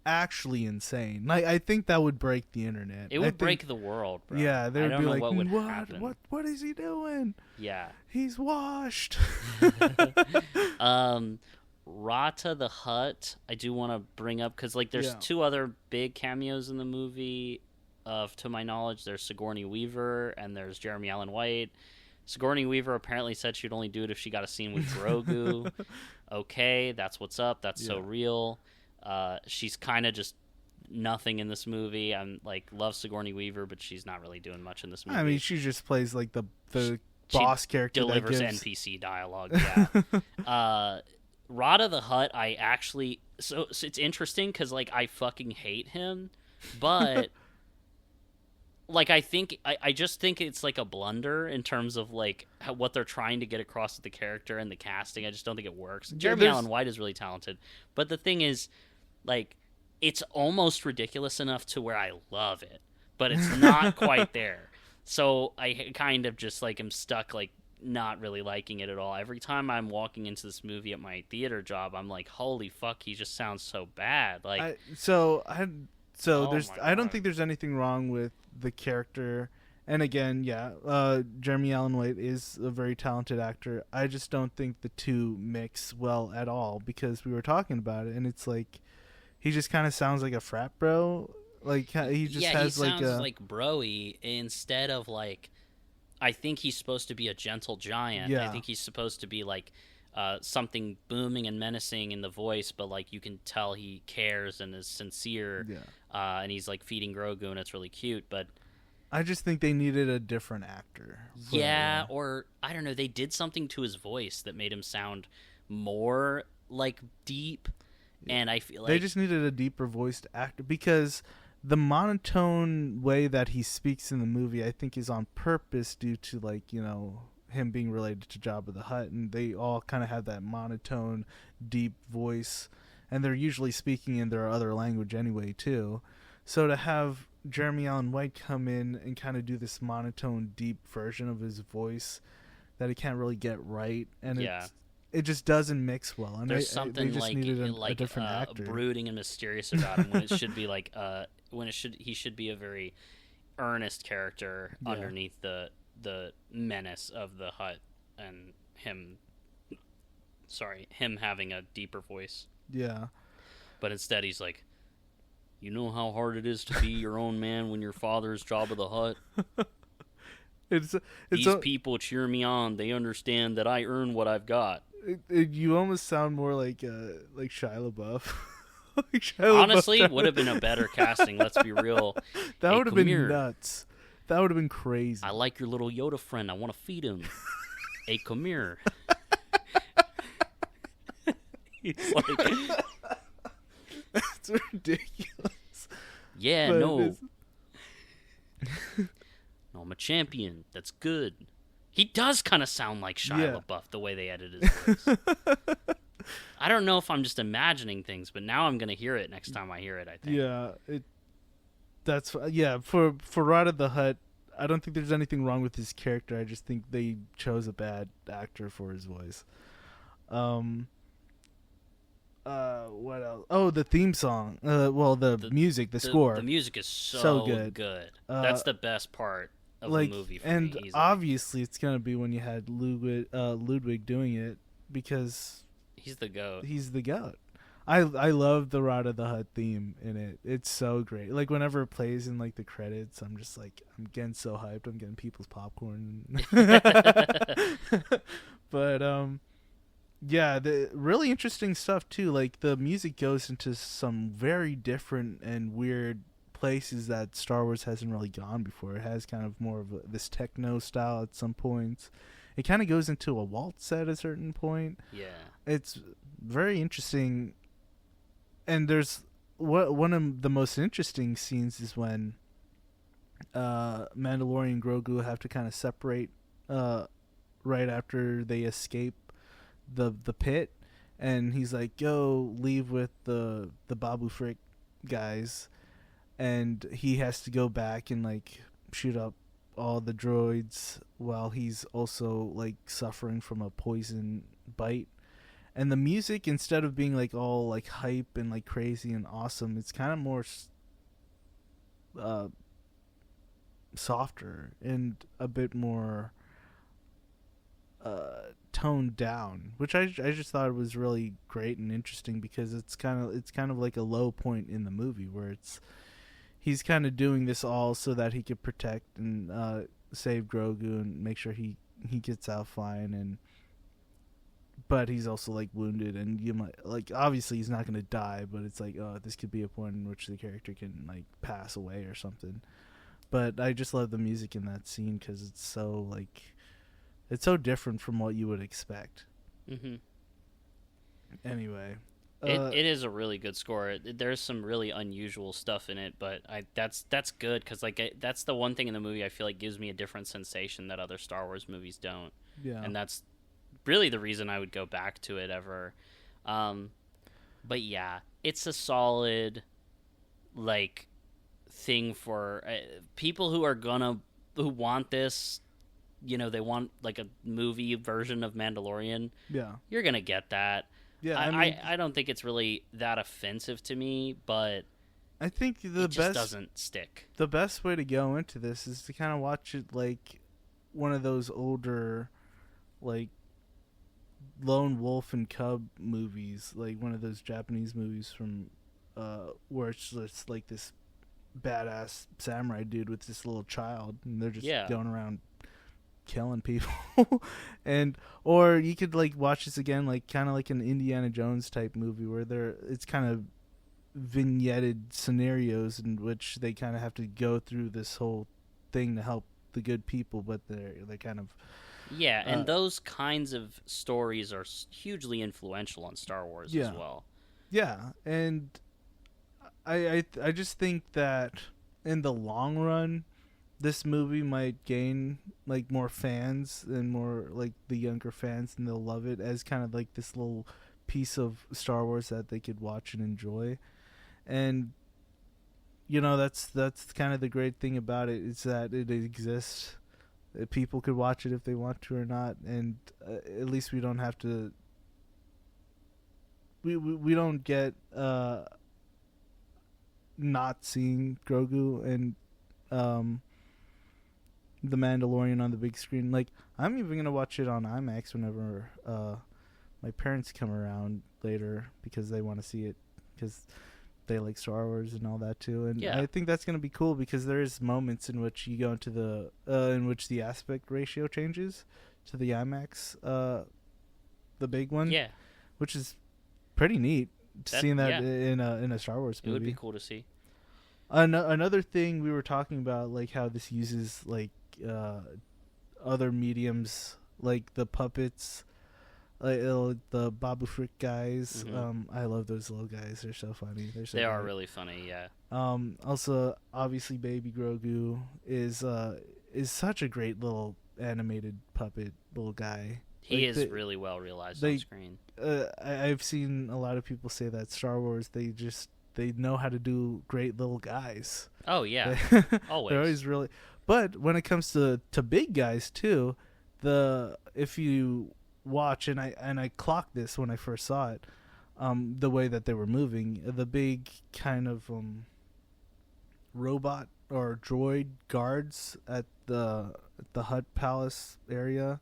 actually insane. Like I think that would break the internet. It would break the world, bro. Yeah, they would be like, what what is he doing? Yeah. He's washed. Rata the Hutt, I do want to bring up, because like there's two other big cameos in the movie. To my knowledge, there's Sigourney Weaver and there's Jeremy Allen White. Sigourney Weaver apparently said she'd only do it if she got a scene with Grogu. Okay, that's what's up. That's so real. She's kind of just nothing in this movie. I'm like, love Sigourney Weaver, but she's not really doing much in this movie. I mean, she just plays like the boss character. Delivers that gives... NPC dialogue. Yeah. Rata the Hutt, I actually so it's interesting because like I fucking hate him, but. Like, I just think it's, like, a blunder in terms of, like, what they're trying to get across with the character and the casting. I just don't think it works. Jeremy Allen White is really talented. But the thing is, like, it's almost ridiculous enough to where I love it. But it's not quite there. So I kind of just, like, am stuck, like, not really liking it at all. Every time I'm walking into this movie at my theater job, I'm like, holy fuck, he just sounds so bad. Like, I don't think there's anything wrong with the character, and again, Jeremy Allen White is a very talented actor. I just don't think the two mix well at all, because we were talking about it, and it's like he just kind of sounds like a frat bro. Like he just has he sounds like bro-y instead of like. I think he's supposed to be a gentle giant. Yeah. I think he's supposed to be like. Something booming and menacing in the voice, but like you can tell he cares and is sincere, and he's like feeding Grogu, and it's really cute. But I just think they needed a different actor. Or I don't know, they did something to his voice that made him sound more like deep And I feel like they just needed a deeper voiced actor, because the monotone way that he speaks in the movie, I think, is on purpose due to, like, you know, him being related to Jabba the Hutt, and they all kind of have that monotone, deep voice, and they're usually speaking in their other language anyway, too. So to have Jeremy Allen White come in and kind of do this monotone, deep version of his voice that he can't really get right, and it just doesn't mix well. And there's something they just like needed a different actor. Brooding and mysterious about him when it should be like he should be a very earnest character underneath the menace of the Hutt, and him having a deeper voice. Yeah. But instead he's like, you know how hard it is to be your own man when your father's Jabba the Hutt? These people cheer me on. They understand that I earn what I've got. You almost sound more like Shia LaBeouf. Honestly, would have been a better casting. Let's be real. That would have been nuts. That would have been crazy. I like your little Yoda friend. I want to feed him. Hey, come here. He's like, that's ridiculous. Yeah, but no. No, I'm a champion. That's good. He does kind of sound like Shia LaBeouf the way they edited his voice. I don't know if I'm just imagining things, but now I'm gonna hear it next time I hear it. I think. Yeah, for Rada the Hutt, I don't think there's anything wrong with his character. I just think they chose a bad actor for his voice. What else? Oh, the theme song. The music, the score. The music is so good. That's the best part of the movie for me, easily. Obviously it's gonna be when you had Ludwig doing it, because he's the GOAT. He's the GOAT. I love the Rada the Hutt theme in it. It's so great. Like, whenever it plays in, like, the credits, I'm just like, I'm getting so hyped. I'm getting people's popcorn. But yeah, the really interesting stuff too. Like, the music goes into some very different and weird places that Star Wars hasn't really gone before. It has kind of more of this techno style at some points. It kind of goes into a waltz at a certain point. Yeah, it's very interesting. And there's one of the most interesting scenes is when Mandalorian and Grogu have to kind of separate right after they escape the pit, and he's like, "Go, leave with the Babu Frick guys," and he has to go back and, like, shoot up all the droids while he's also, like, suffering from a poison bite. And the music, instead of being, like, all, like, hype and, like, crazy and awesome, it's kind of more softer and a bit more toned down, which I just thought was really great and interesting, because it's kind of like a low point in the movie where he's kind of doing this all so that he could protect and save Grogu and make sure he gets out fine, but he's also, like, wounded, and you might, like, obviously he's not going to die, but it's like, oh, this could be a point in which the character can, like, pass away or something. But I just love the music in that scene because it's so, like, it's so different from what you would expect. Mm-hmm. Anyway, it is a really good score. There's some really unusual stuff in it, but that's good, because, like, that's the one thing in the movie I feel like gives me a different sensation that other Star Wars movies don't. Yeah, and that's really the reason I would go back to it ever. But yeah, it's a solid, like, thing for people who want this. You know, they want, like, a movie version of Mandalorian. Yeah, you're gonna get that. Yeah, I don't think it's really that offensive to me, but I think it just doesn't stick. The best way to go into this is to kind of watch it like one of those older, like, Lone Wolf and Cub movies, like one of those Japanese movies from where it's just like this badass samurai dude with this little child, and they're just going around killing people. Or you could, like, watch this again, like, kind of like an Indiana Jones type movie where it's kind of vignetted scenarios in which they kind of have to go through this whole thing to help the good people, but they're kind of and those kinds of stories are hugely influential on Star Wars as well. Yeah, and I just think that in the long run, this movie might gain like more fans and more like the younger fans, and they'll love it as kind of like this little piece of Star Wars that they could watch and enjoy. And that's kind of the great thing about it, is that it exists. People could watch it if they want to or not, and at least we don't have to. We don't get not seeing Grogu and the Mandalorian on the big screen. Like, I'm even gonna watch it on IMAX whenever my parents come around later, because they want to see it, because they like Star Wars and all that too. And Yeah. I think that's gonna be cool, because there's moments in which you go into the in which the aspect ratio changes to the IMAX, the big one, Yeah. which is pretty neat. Seeing that yeah. in a Star Wars movie, It would be cool to see. Another thing we were talking about, like how this uses like other mediums, like the puppets, like the Babu Frick guys. Mm-hmm. I love those little guys. They're so funny. They are really funny. Yeah. Also, obviously, Baby Grogu is such a great little animated puppet little guy. He is really well realized on screen. I've seen a lot of people say that Star Wars, they know how to do great little guys. Oh yeah, always. They're always really. But when it comes to big guys too, if you watch, and I clocked this when I first saw it, the way that they were moving, the big kind of robot or droid guards at the Hutt Palace area.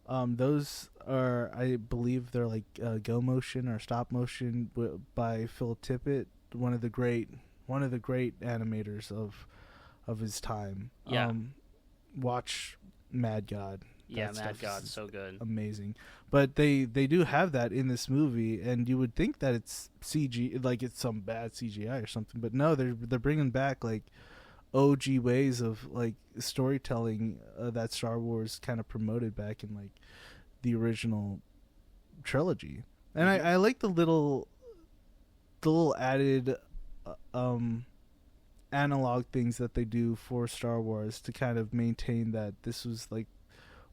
Those are, I believe, they're like go motion or stop motion by Phil Tippett, one of the great animators of his time. Yeah. Watch Mad God. Yeah, Mad God's so good. Amazing. But they do have that in this movie, and you would think that it's CG, like it's some bad CGI or something, but no, they're bringing back like OG ways of like storytelling that Star Wars kind of promoted back in like the original trilogy. And I like the little added analog things that they do for Star Wars to kind of maintain that this was like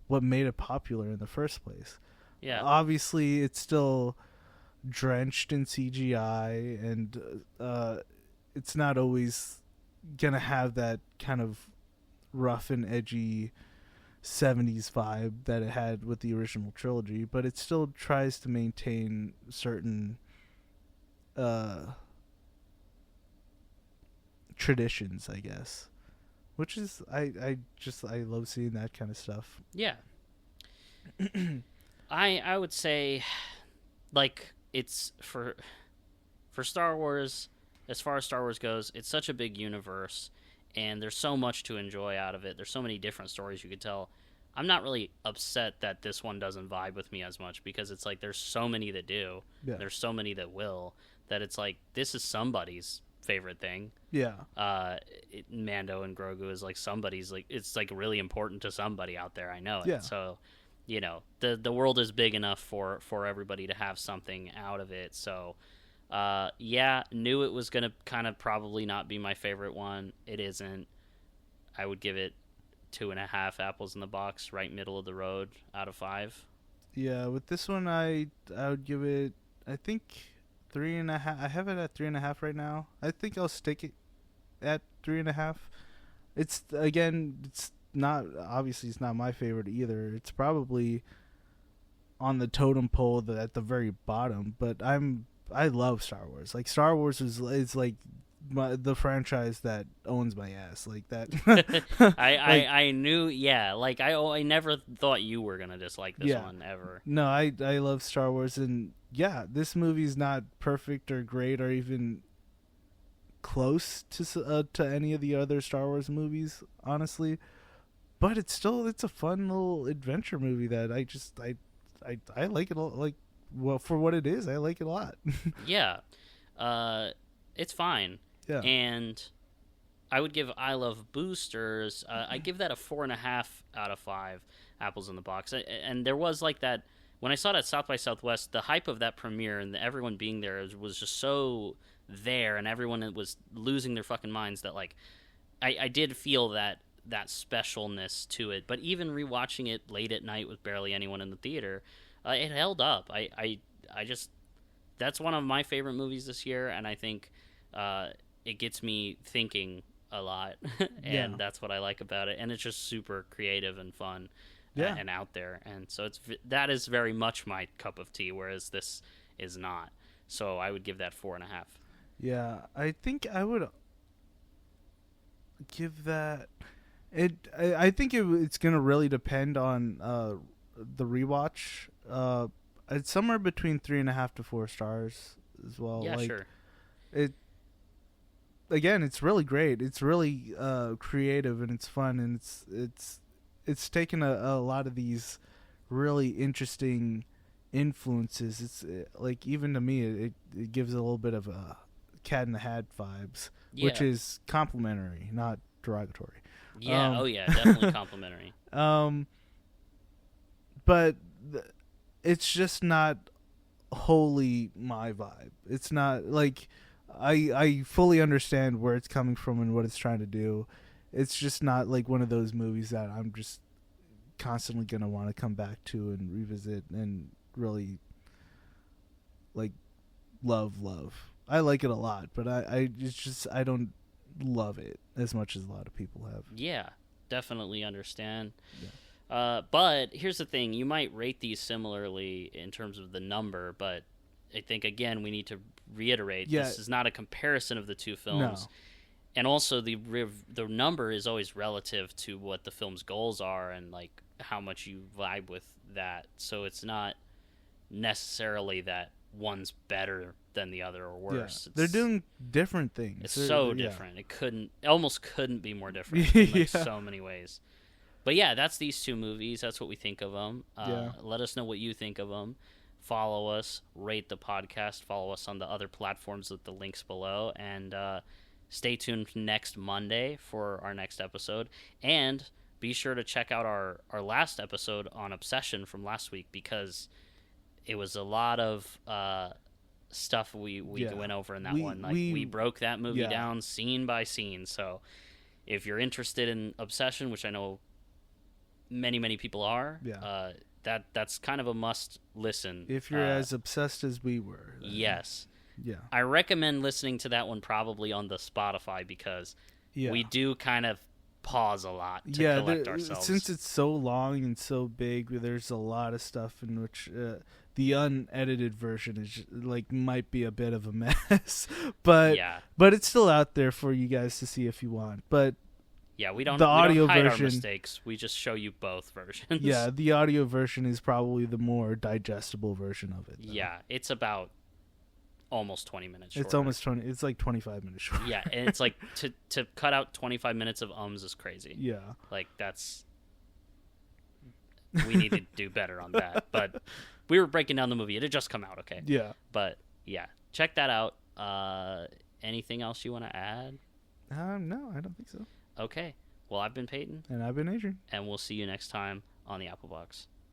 what made it popular in the first place. Yeah. Obviously, it's still drenched in CGI, and it's not always gonna have that kind of rough and edgy 70s vibe that it had with the original trilogy, but it still tries to maintain certain traditions, I guess, which is I love seeing that kind of stuff. Yeah. I would say, like, it's for Star Wars, as far as Star Wars goes, it's such a big universe, and there's so much to enjoy out of it. There's so many different stories you could tell. I'm not really upset that this one doesn't vibe with me as much, because it's like there's so many that do. Yeah. There's so many that will, that it's like this is somebody's favorite thing. Yeah. Mando and Grogu is like somebody's, like, it's like really important to somebody out there. I know it. Yeah. So, you know, the world is big enough for everybody to have something out of it. So, yeah, knew it was gonna kind of probably not be my favorite one. It isn't. I would give it 2.5 apples in the box, right middle of the road out of 5. Yeah, with this one, I would give it, I think, 3.5. I have it at 3.5 right now. I think I'll stick it at 3.5. It's not, obviously it's not my favorite either. It's probably on the totem pole at the very bottom, but I love Star Wars. Like, Star Wars is like the franchise that owns my ass, like that. I knew, yeah. Like, I never thought you were gonna dislike this one ever. No, I love Star Wars, and yeah, this movie's not perfect or great or even close to any of the other Star Wars movies, honestly. But it's a fun little adventure movie that I like it. Like, well, for what it is, I like it a lot. Yeah, it's fine. Yeah. And I would give I Love Boosters, I give that a 4.5 out of 5 apples in the box. And there was like that when I saw it at South by Southwest, the hype of that premiere and everyone being there was just so there, and everyone was losing their fucking minds that, like, I did feel that specialness to it. But even rewatching it late at night with barely anyone in the theater, it held up. I just, that's one of my favorite movies this year, and I think it gets me thinking a lot, and that's what I like about it. And it's just super creative and fun. And out there, and so that is very much my cup of tea, whereas this is not. So I would give that 4.5. Yeah, I think I would give that. I think it's gonna really depend on the rewatch. It's somewhere between 3.5 to 4 stars as well. Yeah, like, sure. It's really great. It's really creative, and it's fun, and it's taken a lot of these really interesting influences. It's like, even to me, it gives a little bit of a Cat in the Hat vibes, which is complimentary, not derogatory. Yeah, definitely complimentary. But it's just not wholly my vibe. It's not like I fully understand where it's coming from and what it's trying to do. It's just not like one of those movies that I'm just constantly going to want to come back to and revisit and really, like, love. I like it a lot, but I don't love it as much as a lot of people have. Yeah, definitely understand. Yeah. But here's the thing. You might rate these similarly in terms of the number, but I think, again, we need to reiterate, this is not a comparison of the two films. No. And also, the number is always relative to what the film's goals are and, like, how much you vibe with that. So it's not necessarily that one's better than the other or worse. Yeah. They're doing different things. It's so different. It almost couldn't be more different in, like, so many ways. But yeah, that's these two movies. That's what we think of them. Let us know what you think of them. Follow us, rate the podcast, follow us on the other platforms with the links below, and stay tuned next Monday for our next episode. And be sure to check out our last episode on Obsession from last week, because it was a lot of stuff we went over in that one. Like, we broke that movie down scene by scene. So if you're interested in Obsession, which I know many people are, that's kind of a must listen. If you're as obsessed as we were. Yes. Yeah. I recommend listening to that one probably on the Spotify, because we do kind of pause a lot to collect ourselves. Since it's so long and so big, there's a lot of stuff in which the unedited version is like might be a bit of a mess. But it's still out there for you guys to see if you want. But yeah, we don't hide version, our version, mistakes. We just show you both versions. Yeah, the audio version is probably the more digestible version of it, though. Yeah, it's about almost 20 minutes short. It's almost 20. It's like 25 minutes short. Yeah, and it's like to cut out 25 minutes of ums is crazy. Yeah. Like, we need to do better on that. But we were breaking down the movie. It had just come out, okay? Yeah. But yeah, check that out. Anything else you want to add? No, I don't think so. Okay. Well, I've been Peyton. And I've been Adrian. And we'll see you next time on the Apple Box.